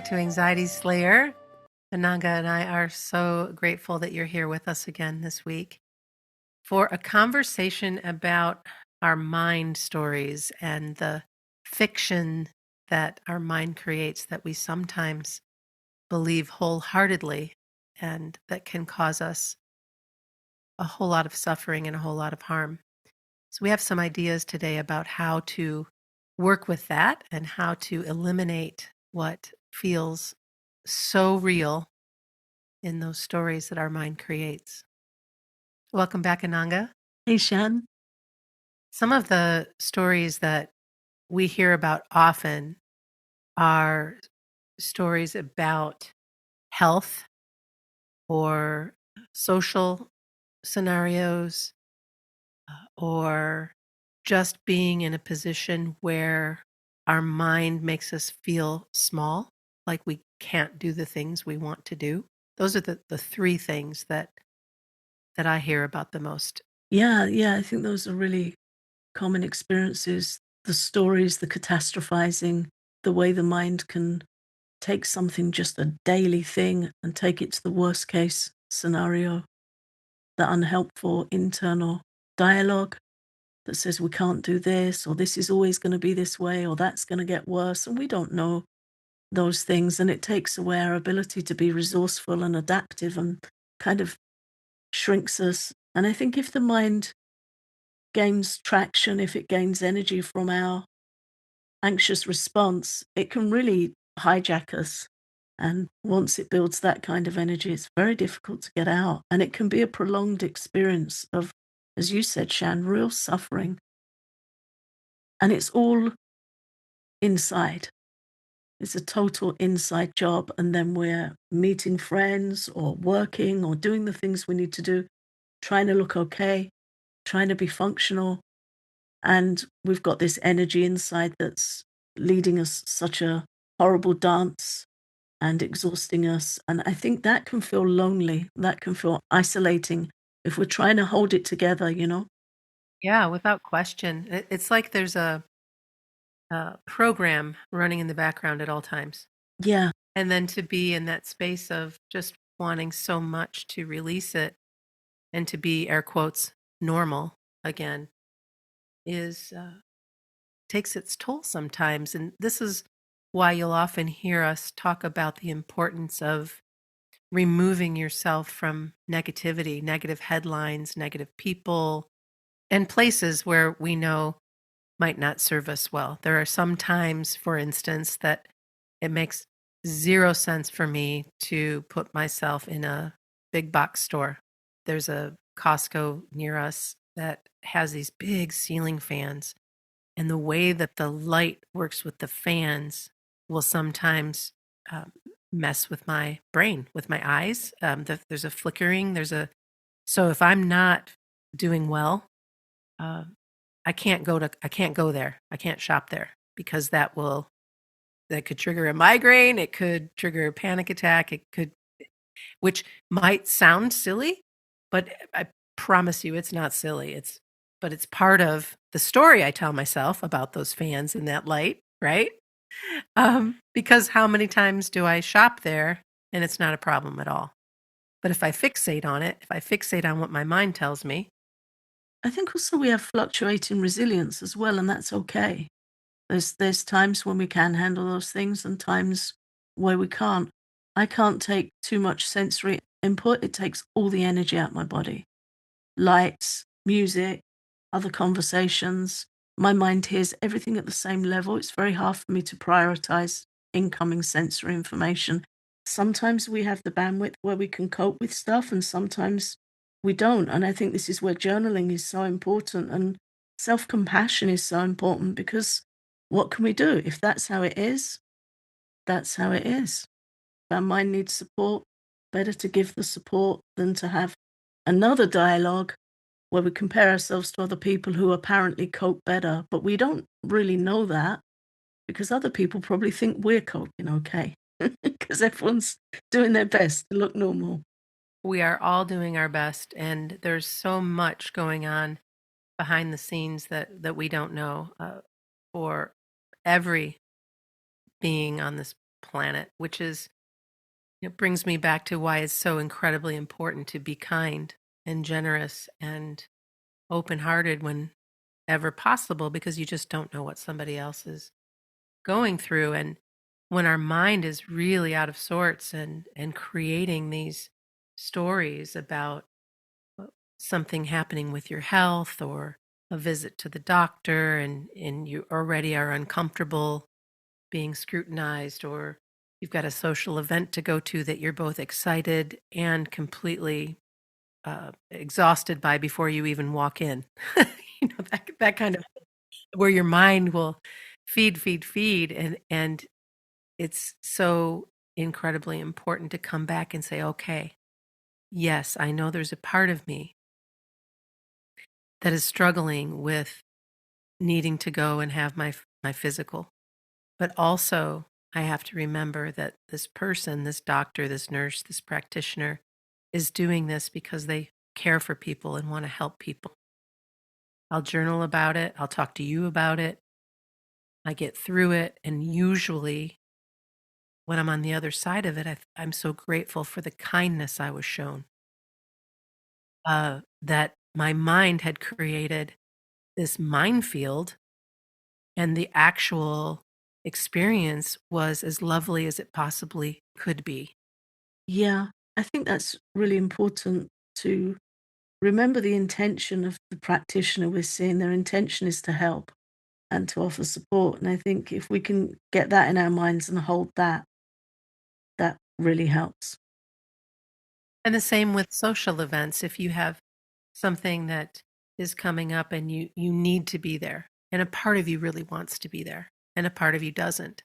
to Anxiety Slayer. Ananga and I are so grateful that you're here with us again this week for a conversation about our mind stories and the fiction that our mind creates that we sometimes believe wholeheartedly and that can cause us a whole lot of suffering and a whole lot of harm. So, we have some ideas today about how to work with that and how to eliminate what feels so real in those stories that our mind creates. Welcome back, Ananga. Hey, Shan. Some of the stories that we hear about often are stories about health or social scenarios or just being in a position where our mind makes us feel small, like we can't do the things we want to do. Those are the three things that I hear about the most. Yeah, I think those are really common experiences. The stories, the catastrophizing, the way the mind can take something, just a daily thing, and take it to the worst case scenario. The unhelpful internal dialogue that says we can't do this, or this is always going to be this way, or that's going to get worse. And we don't know those things. And it takes away our ability to be resourceful and adaptive and kind of shrinks us. And I think if the mind gains traction, if it gains energy from our anxious response, it can really hijack us. And once it builds that kind of energy, it's very difficult to get out. And it can be a prolonged experience of, as you said, Shan, real suffering. And it's all inside. It's a total inside job. And then we're meeting friends or working or doing the things we need to do, trying to look okay, trying to be functional. And we've got this energy inside that's leading us such a horrible dance and exhausting us. And I think that can feel lonely. That can feel isolating if we're trying to hold it together. Yeah, without question. It's like there's a program running in the background at all times. Yeah. And then to be in that space of just wanting so much to release it and to be, air quotes, normal again is takes its toll sometimes. And this is why you'll often hear us talk about the importance of removing yourself from negativity, negative headlines, negative people, and places where we know might not serve us well. There are some times, for instance, that it makes zero sense for me to put myself in a big box store. There's a Costco near us that has these big ceiling fans, and the way that the light works with the fans will sometimes um, mess with my brain, with my eyes. There's a flickering. So if I'm not doing well, uh, I can't go there. I can't shop there because that could trigger a migraine. It could trigger a panic attack. Which might sound silly, but I promise you it's not silly. But it's part of the story I tell myself about those fans in that light, right? Because how many times do I shop there and it's not a problem at all? But if I fixate on it, if I fixate on what my mind tells me, I think also we have fluctuating resilience as well, and that's okay. There's times when we can handle those things and times where we can't. I can't take too much sensory input. It takes all the energy out of my body. Lights, music, other conversations. My mind hears everything at the same level. It's very hard for me to prioritize incoming sensory information. Sometimes we have the bandwidth where we can cope with stuff, and sometimes we don't. And I think this is where journaling is so important and self compassion is so important because what can we do? If that's how it is, that's how it is. If our mind needs support, better to give the support than to have another dialogue where we compare ourselves to other people who apparently cope better, but we don't really know that because other people probably think we're coping okay because everyone's doing their best to look normal. we are all doing our best, and there's so much going on behind the scenes that we don't know for every being on this planet, which is it brings me back to why it's so incredibly important to be kind and generous and open-hearted whenever possible because you just don't know what somebody else is going through. And when our mind is really out of sorts and creating these stories about uh, something happening with your health or a visit to the doctor, and you already are uncomfortable being scrutinized, or you've got a social event to go to that you're both excited and completely exhausted by before you even walk in. That kind of where your mind will feed, and it's so incredibly important to come back and say, okay, yes, I know there's a part of me that is struggling with needing to go and have my physical. But also, I have to remember that this person, this doctor, this nurse, this practitioner is doing this because they care for people and want to help people. I'll journal about it. I'll talk to you about it. I get through it. And usually, when I'm on the other side of it, I'm so grateful for the kindness I was shown, that my mind had created this minefield, and the actual experience was as lovely as it possibly could be. Yeah, I think that's really important to remember the intention of the practitioner we're seeing. Their intention is to help and to offer support. And I think if we can get that in our minds and hold that, that really helps. And the same with social events. If you have something that is coming up and you need to be there, and a part of you really wants to be there, and a part of you doesn't,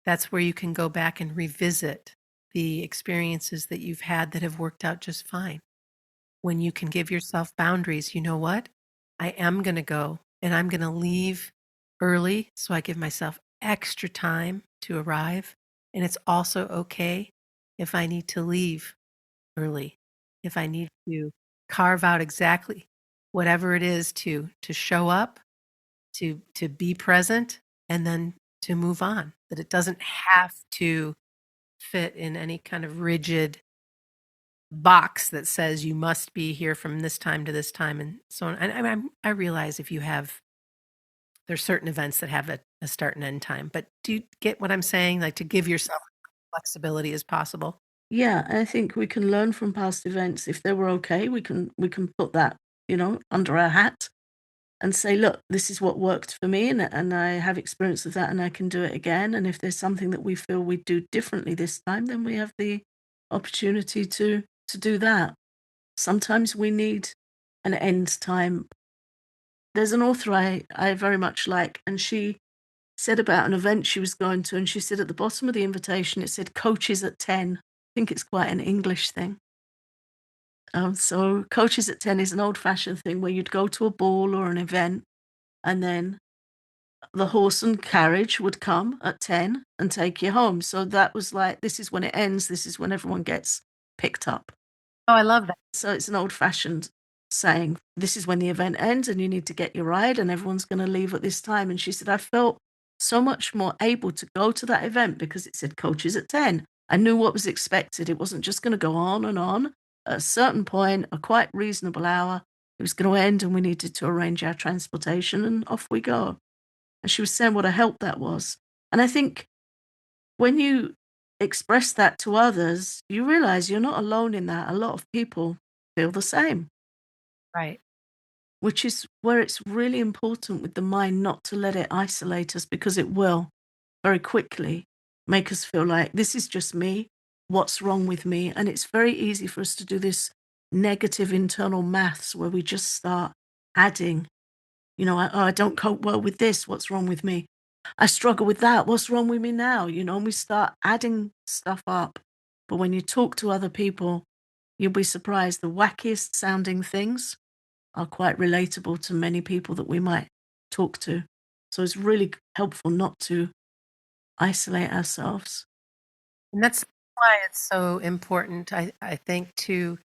that's where you can go back and revisit the experiences that you've had that have worked out just fine. When you can give yourself boundaries, you know what? I am going to go and I'm going to leave early so I give myself extra time to arrive. And it's also okay if I need to leave early, if I need to carve out exactly whatever it is to show up, to be present, and then to move on. That it doesn't have to fit in any kind of rigid box that says you must be here from this time to this time and so on. And I realize if you have there's certain events that have a start and end time, but do you get what I'm saying? Like to give yourself flexibility as possible. Yeah, and I think we can learn from past events. If they were okay, we can put that, under our hat and say, look, this is what worked for me and I have experience of that and I can do it again. And if there's something that we feel we do differently this time, then we have the opportunity to do that. Sometimes we need an end time. There's an author I very much like, and she said about an event she was going to, and she said at the bottom of the invitation, it said coaches at 10. I think it's quite an English thing. So coaches at 10 is an old fashioned thing where you'd go to a ball or an event, and then the horse and carriage would come at 10 and take you home. So that was like, this is when it ends, this is when everyone gets picked up. Oh, I love that. So it's an old-fashioned saying, "This is when the event ends and you need to get your ride and everyone's gonna leave at this time." And she said, "I felt so much more able to go to that event because it said coaches at 10. I knew what was expected. It wasn't just gonna go on and on. At a certain point, a quite reasonable hour, it was gonna end and we needed to arrange our transportation and off we go." And she was saying what a help that was. And I think when you express that to others, you realize you're not alone in that. A lot of people feel the same, Right. which is where it's really important with the mind not to let it isolate us because it will very quickly make us feel like this is just me. What's wrong with me? And it's very easy for us to do this negative internal maths where we just start adding, I don't cope well with this. What's wrong with me? I struggle with that. What's wrong with me now? And we start adding stuff up. But when you talk to other people, you'll be surprised. The wackiest sounding things are quite relatable to many people that we might talk to. So it's really helpful not to isolate ourselves. And that's why it's so important, I think, to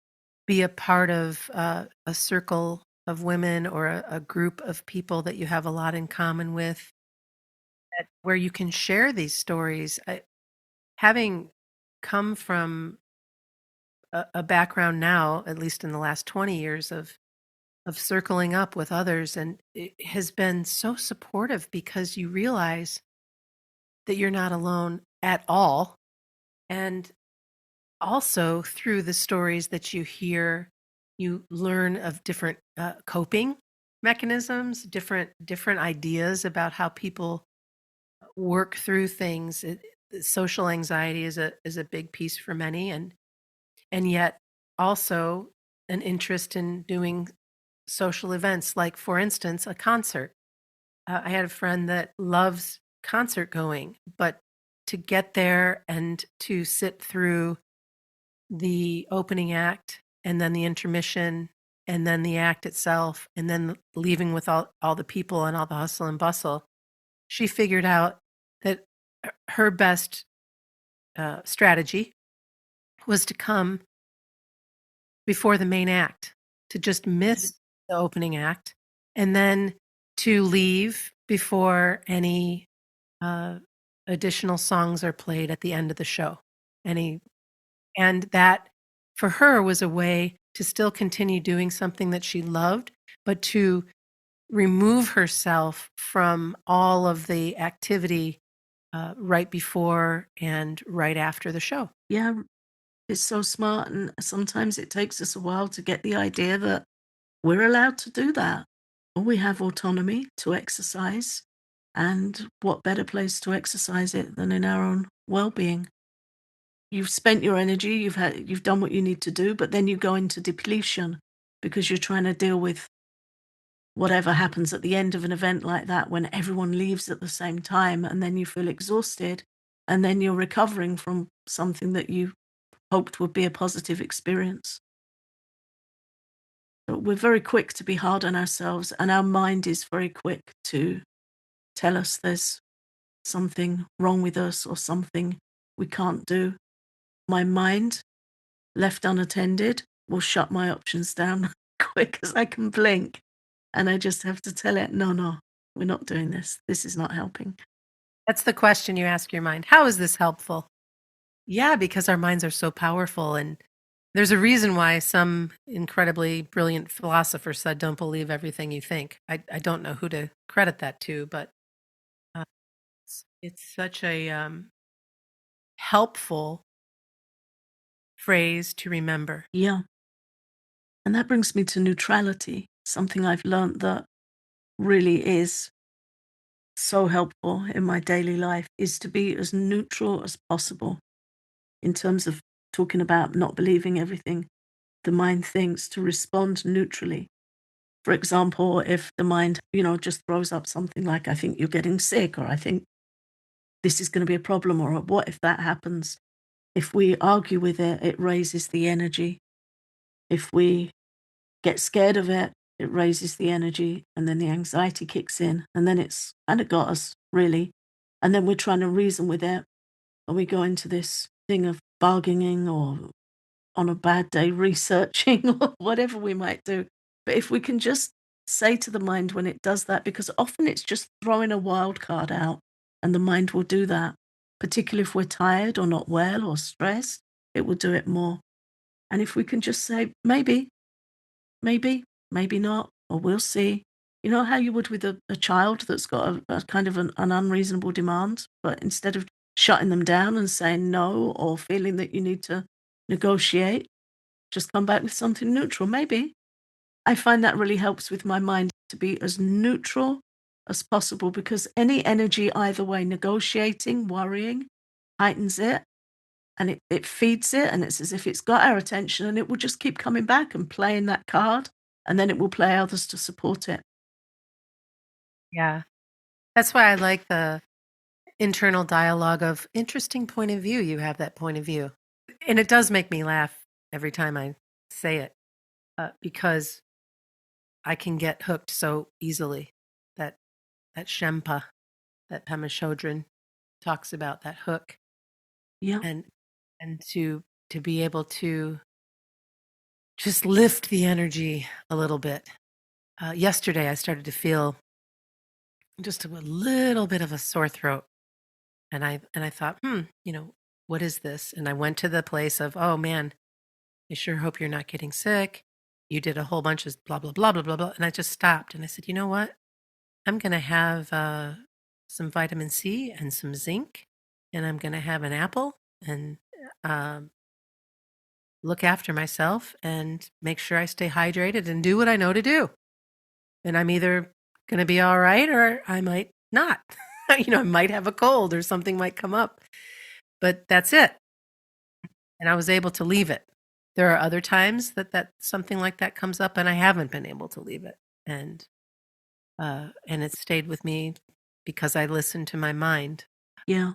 be a part of a circle of women or a group of people that you have a lot in common with, where you can share these stories. having come from a background now, at least in the last 20 years of circling up with others, and it has been so supportive because you realize that you're not alone at all. And also through the stories that you hear, you learn of different coping mechanisms, different ideas about how people work through things. Social anxiety is a big piece for many, and yet also an interest in doing social events, like for instance a concert. I had a friend that loves concert going, but to get there and to sit through the opening act and then the intermission and then the act itself and then leaving with all the people and all the hustle and bustle, she figured out that her best strategy was to come before the main act, to just miss the opening act, and then to leave before any uh, additional songs are played at the end of the show. Any And that, for her, was a way to still continue doing something that she loved, but to remove herself from all of the activity right before and right after the show. Yeah, it's so smart, and sometimes it takes us a while to get the idea that we're allowed to do that. We have autonomy to exercise, and what better place to exercise it than in our own well-being? You've spent your energy, you've done what you need to do, but then you go into depletion because you're trying to deal with whatever happens at the end of an event like that when everyone leaves at the same time, and then you feel exhausted, and then you're recovering from something that you hoped would be a positive experience. But we're very quick to be hard on ourselves, and our mind is very quick to tell us there's something wrong with us or something we can't do. My mind, left unattended, will shut my options down quick as I can blink. And I just have to tell it, no, no, we're not doing this. This is not helping. That's the question you ask your mind. How is this helpful? Yeah, because our minds are so powerful. And there's a reason why some incredibly brilliant philosopher said, don't believe everything you think. I don't know who to credit that to, but uh, it's such a helpful phrase to remember. Yeah. And that brings me to neutrality, something I've learned that really is so helpful in my daily life is to be as neutral as possible in terms of talking about not believing everything the mind thinks, to respond neutrally. For example, if the mind, just throws up something like, I think you're getting sick, or I think this is going to be a problem, or what if that happens? If we argue with it, it raises the energy. If we get scared of it, it raises the energy, and then the anxiety kicks in, and then it's kind of got us, really. And then we're trying to reason with it, and we go into this thing of bargaining or on a bad day researching or whatever we might do. But if we can just say to the mind when it does that, because often it's just throwing a wild card out and the mind will do that, particularly if we're tired or not well or stressed, it will do it more. And if we can just say, maybe, maybe, maybe not, or we'll see. You know how you would with a child that's got a kind of an unreasonable demand, but instead of shutting them down and saying no or feeling that you need to negotiate, just come back with something neutral, maybe. I find that really helps with my mind to be as neutral as possible because any energy either way, negotiating, worrying, heightens it and it feeds it. And it's as if it's got our attention and it will just keep coming back and playing that card. And then it will play others to support it. Yeah. That's why I like the internal dialogue of interesting point of view. You have that point of view. And it does make me laugh every time I say it because I can get hooked so easily. That that Shempa, that Pema Chodron talks about, that hook, Yeah. and and to be able to just lift the energy a little bit. Yesterday, I started to feel just a little bit of a sore throat, and I thought, what is this? And I went to the place of, oh man, I sure hope you're not getting sick. You did a whole bunch of blah, blah, blah, blah, blah, blah. And I just stopped and I said, you know what? I'm going to have some vitamin C and some zinc, and I'm going to have an apple and um, look after myself and make sure I stay hydrated and do what I know to do. And I'm either going to be all right or I might not. I might have a cold or something might come up, but that's it. And I was able to leave it. There are other times that something like that comes up and I haven't been able to leave it. And it stayed with me because I listened to my mind. Yeah.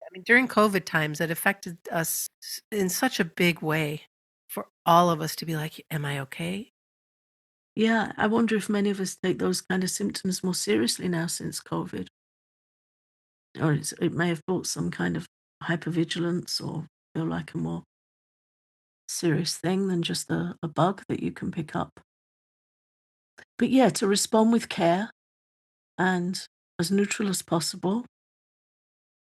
I mean, during COVID times, it affected us in such a big way for all of us to be like, am I okay? Yeah. I wonder if many of us take those kind of symptoms more seriously now since COVID. Or it may have brought some kind of hypervigilance or feel like a more serious thing than just a bug that you can pick up. But yeah, to respond with care and as neutral as possible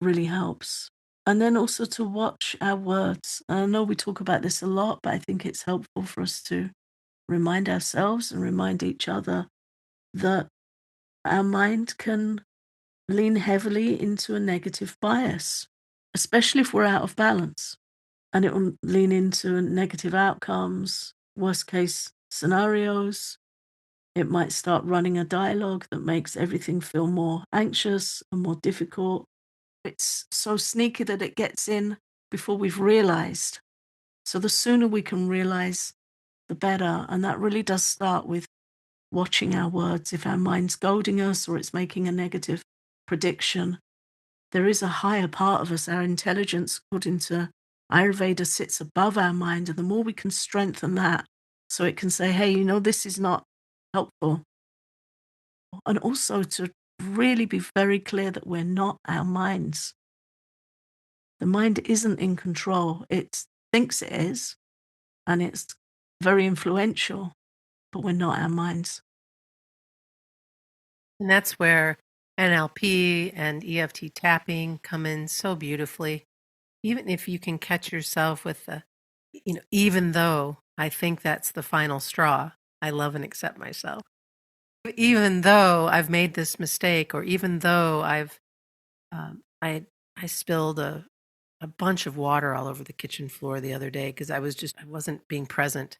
really helps. And then also to watch our words. I know we talk about this a lot, but I think it's helpful for us to remind ourselves and remind each other that our mind can lean heavily into a negative bias, especially if we're out of balance. And it will lean into negative outcomes, worst case scenarios. It might start running a dialogue that makes everything feel more anxious and more difficult. It's so sneaky that it gets in before we've realized. So the sooner we can realize, the better. And that really does start with watching our words. If our mind's goading us or it's making a negative prediction, there is a higher part of us, our intelligence, according to Ayurveda, sits above our mind. And the more we can strengthen that, so it can say, hey, this is not helpful. And also to really be very clear that we're not our minds. The mind isn't in control. It thinks it is, and it's very influential, but we're not our minds. And that's where NLP and EFT tapping come in so beautifully. Even if you can catch yourself with even though I think that's the final straw, I love and accept myself. Even though I've made this mistake, or even though I spilled a bunch of water all over the kitchen floor the other day because I wasn't being present.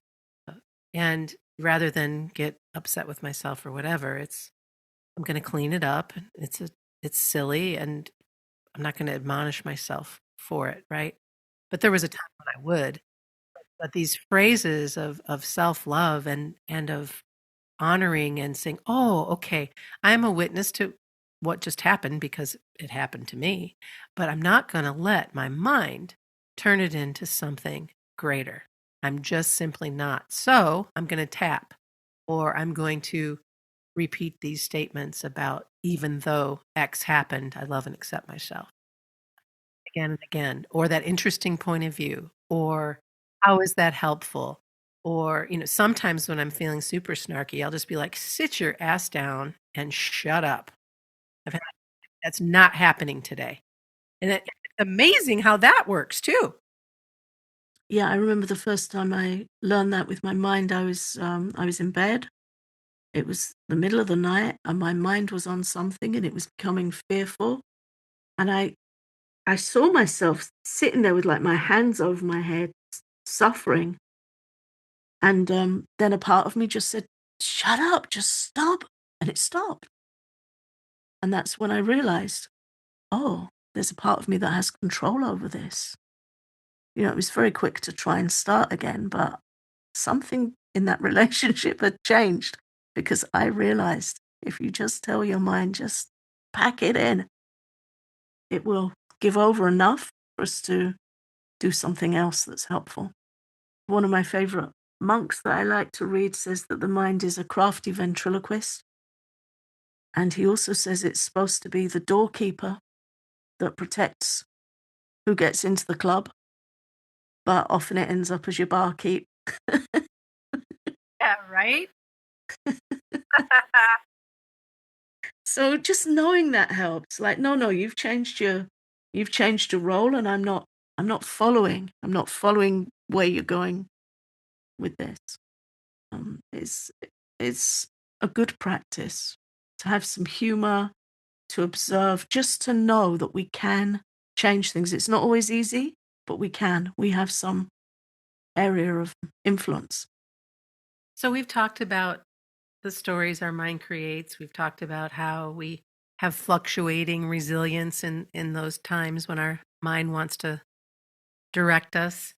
And rather than get upset with myself or whatever, I'm going to clean it up. It's silly, and I'm not going to admonish myself for it, right? But there was a time when I would. But these phrases of self love and of honoring and saying, oh, okay, I'm a witness to what just happened because it happened to me, but I'm not going to let my mind turn it into something greater. I'm just simply not. So I'm going to tap, or I'm going to repeat these statements about even though X happened, I love and accept myself again and again, or that interesting point of view, or how is that helpful? Or, sometimes when I'm feeling super snarky, I'll just be like, sit your ass down and shut up. I've had, that's not happening today. And it's amazing how that works too. Yeah, I remember the first time I learned that with my mind. I was in bed. It was the middle of the night, and my mind was on something, and it was becoming fearful. And I saw myself sitting there with like my hands over my head, suffering. And then a part of me just said, "Shut up, just stop," and it stopped. And that's when I realized, oh, there's a part of me that has control over this. It was very quick to try and start again, but something in that relationship had changed because I realized if you just tell your mind, just pack it in, it will give over enough for us to do something else that's helpful. One of my favorite monks that I like to read says that the mind is a crafty ventriloquist. And he also says it's supposed to be the doorkeeper that protects who gets into the club, but often it ends up as your barkeep. Yeah, right? So just knowing that helps. Like, no, you've changed your role, and I'm not I'm not following where you're going with this. It's it's a good practice to have some humor, to observe, just to know that we can change things. It's not always easy, but we can. We have some area of influence. So we've talked about the stories our mind creates. We've talked about how we have fluctuating resilience in those times when our mind wants to direct us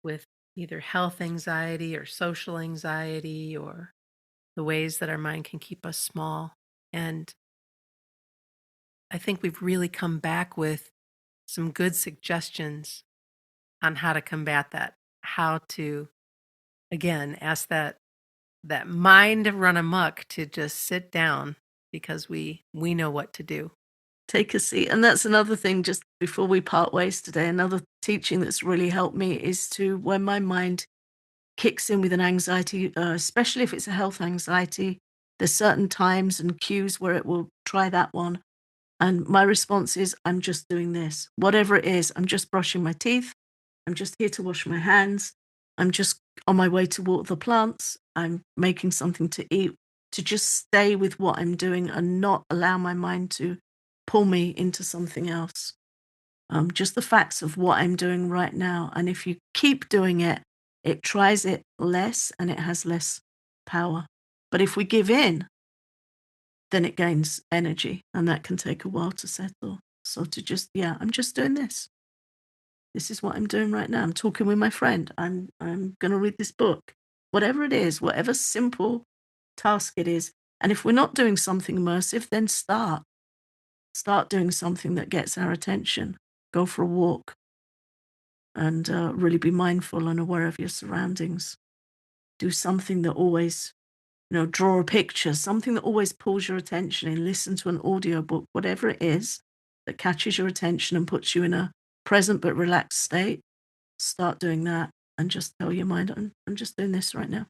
with either health anxiety or social anxiety or the ways that our mind can keep us small. And I think we've really come back with some good suggestions on how to combat that, how to, again, ask that mind to run amok to just sit down because we know what to do. Take a seat. And that's another thing, just before we part ways today, another teaching that's really helped me is to, when my mind kicks in with an anxiety, especially if it's a health anxiety, there's certain times and cues where it will try that one. And my response is, I'm just doing this. Whatever it is, I'm just brushing my teeth. I'm just here to wash my hands. I'm just on my way to water the plants. I'm making something to eat, to just stay with what I'm doing and not allow my mind to pull me into something else. Just the facts of what I'm doing right now. And if you keep doing it, it tries it less and it has less power. But if we give in, then it gains energy and that can take a while to settle. So to just, yeah, I'm just doing this. This is what I'm doing right now. I'm talking with my friend. I'm going to read this book. Whatever it is, whatever simple task it is. And if we're not doing something immersive, then start doing something that gets our attention. Go for a walk and really be mindful and aware of your surroundings. Do something that always, draw a picture, something that always pulls your attention in, listen to an audiobook, whatever it is that catches your attention and puts you in a present but relaxed state. Start doing that and just tell your mind, I'm just doing this right now.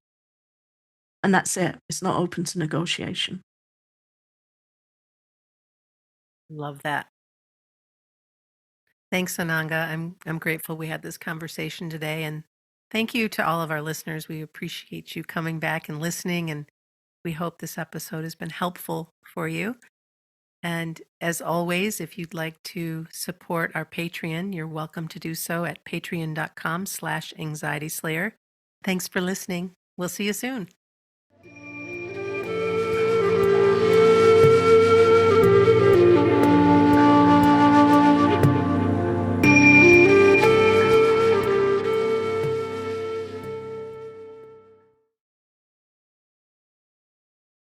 And that's it. It's not open to negotiation. Love that. Thanks, Ananga. I'm grateful we had this conversation today, and thank you to all of our listeners. We appreciate you coming back and listening, and we hope this episode has been helpful for you. And as always, if you'd like to support our Patreon, you're welcome to do so at patreon.com/anxietyslayer. Thanks for listening. We'll see you soon.